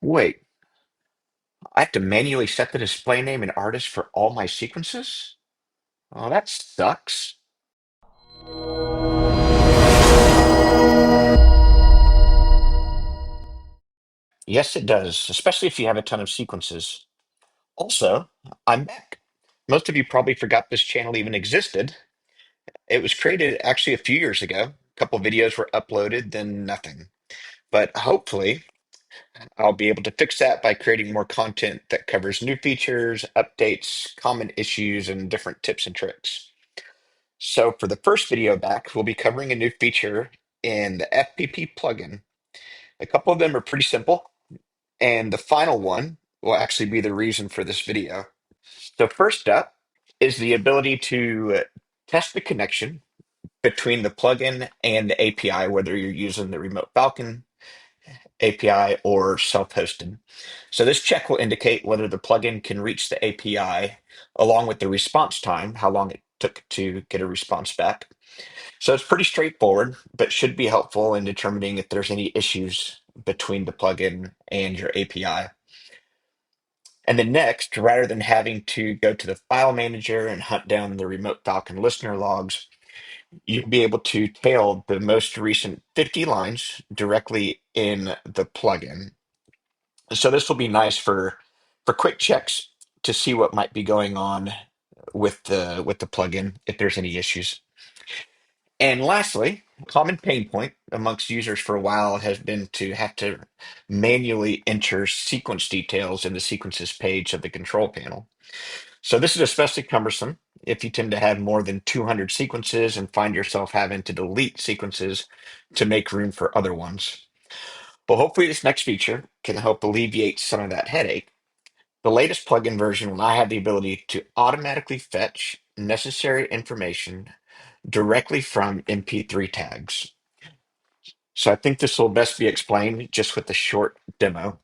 Wait, I have to manually set the display name and artist for all my sequences? Oh, that sucks. Yes, it does, especially if you have a ton of sequences. Also, I'm back. Most of you probably forgot this channel even existed. It was created actually a few years ago. A couple videos were uploaded, then nothing. But hopefully, I'll be able to fix that by creating more content that covers new features, updates, common issues, and different tips and tricks. So for the first video back, we'll be covering a new feature in the FPP plugin. A couple of them are pretty simple, and the final one will actually be the reason for this video. So first up is the ability to test the connection between the plugin and the API, whether you're using the Remote Falcon API or self-hosted. So this check will indicate whether the plugin can reach the API along with the response time, how long it took to get a response back. So it's pretty straightforward, but should be helpful in determining if there's any issues between the plugin and your API. And then next, rather than having to go to the file manager and hunt down the Remote Falcon listener logs, you'll be able to tail the most recent 50 lines directly in the plugin. So this will be nice for quick checks to see what might be going on with the plugin if there's any issues. And lastly, a common pain point amongst users for a while has been to have to manually enter sequence details in the sequences page of the control panel. So this is especially cumbersome if you tend to have more than 200 sequences and find yourself having to delete sequences to make room for other ones. Well, hopefully this next feature can help alleviate some of that headache. The latest plugin version will now have the ability to automatically fetch necessary information directly from MP3 tags. So I think this will best be explained just with a short demo.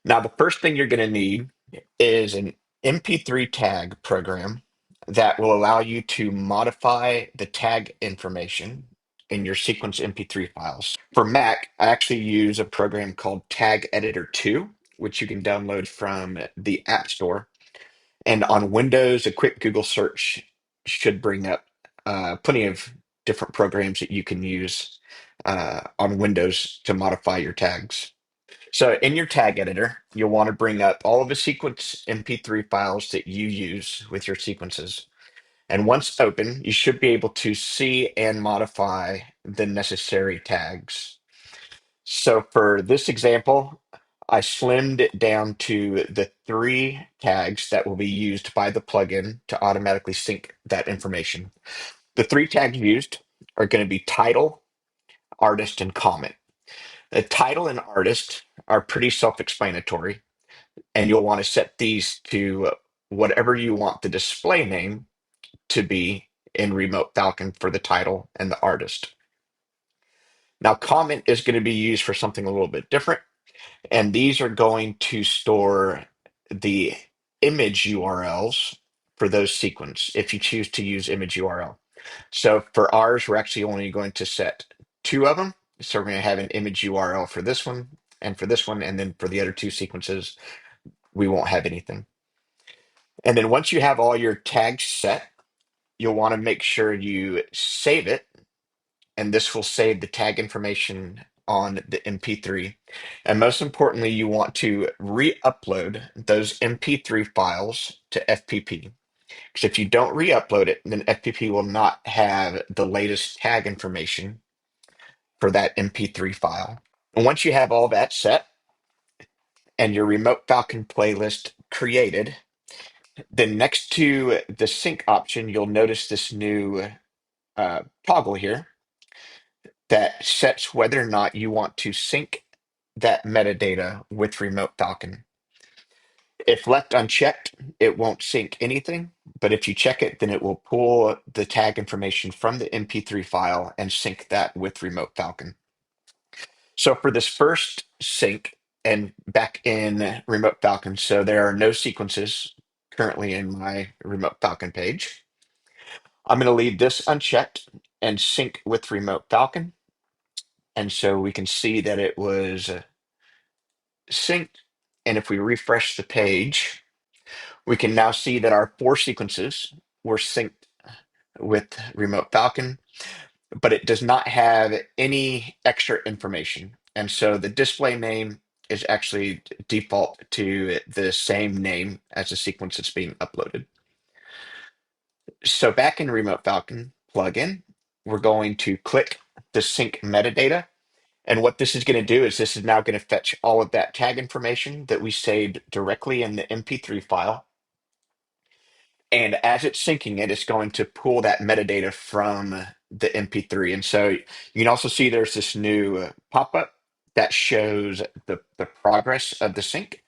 Now, the first thing you're going to need is an MP3 tag program that will allow you to modify the tag information in your sequence MP3 files. For Mac, I actually use a program called Tag Editor 2, which you can download from the App Store. And on Windows, a quick Google search should bring up plenty of different programs that you can use on Windows to modify your tags. So in your tag editor, you'll want to bring up all of the sequence MP3 files that you use with your sequences. And once open, you should be able to see and modify the necessary tags. So for this example, I slimmed it down to the three tags that will be used by the plugin to automatically sync that information. The three tags used are going to be title, artist, and comment. The title and artist are pretty self-explanatory, and you'll want to set these to whatever you want the display name to be in Remote Falcon for the title and the artist. Now, comment is going to be used for something a little bit different, and these are going to store the image URLs for those sequence if you choose to use image URL. So for ours, we're actually only going to set two of them. So we're going to have an image URL for this one and for this one, and then for the other two sequences, we won't have anything. And then once you have all your tags set, you'll want to make sure you save it, and this will save the tag information on the MP3. And most importantly, you want to re-upload those MP3 files to FPP. Because if you don't re-upload it, then FPP will not have the latest tag information for that MP3 file. And once you have all that set and your Remote Falcon playlist created, then next to the sync option, you'll notice this new toggle here that sets whether or not you want to sync that metadata with Remote Falcon. If left unchecked, it won't sync anything, but if you check it, then it will pull the tag information from the MP3 file and sync that with Remote Falcon. So for this first sync and back in Remote Falcon, so there are no sequences currently in my Remote Falcon page. I'm going to leave this unchecked and sync with Remote Falcon. And so we can see that it was synced. And if we refresh the page, we can now see that our 4 sequences were synced with Remote Falcon, but it does not have any extra information. And so the display name is actually default to the same name as the sequence that's being uploaded. So back in Remote Falcon plugin, we're going to click the sync metadata. And what this is going to do is this is now going to fetch all of that tag information that we saved directly in the MP3 file. And as it's syncing it, it's going to pull that metadata from the MP3. And so you can also see there's this new pop-up that shows the progress of the sync.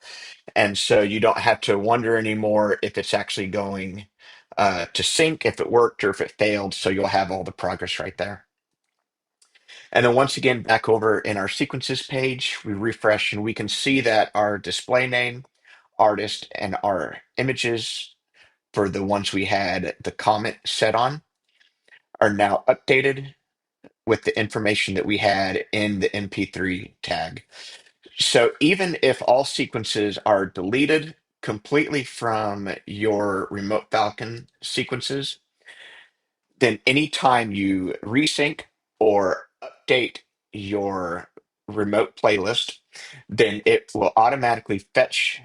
And so you don't have to wonder anymore if it's actually going to sync, if it worked or if it failed. So you'll have all the progress right there. And then once again, back over in our sequences page, we refresh and we can see that our display name, artist, and our images for the ones we had the comment set on are now updated with the information that we had in the MP3 tag. So even if all sequences are deleted completely from your Remote Falcon sequences, then anytime you resync or update your remote playlist, then it will automatically fetch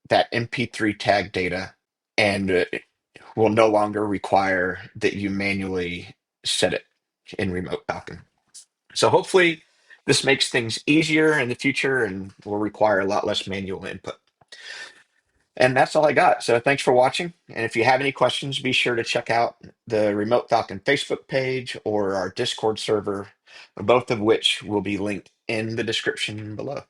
that MP3 tag data and will no longer require that you manually set it in Remote Falcon. So hopefully this makes things easier in the future and will require a lot less manual input. And that's all I got. So thanks for watching. And if you have any questions, be sure to check out the Remote Falcon Facebook page or our Discord server, both of which will be linked in the description below.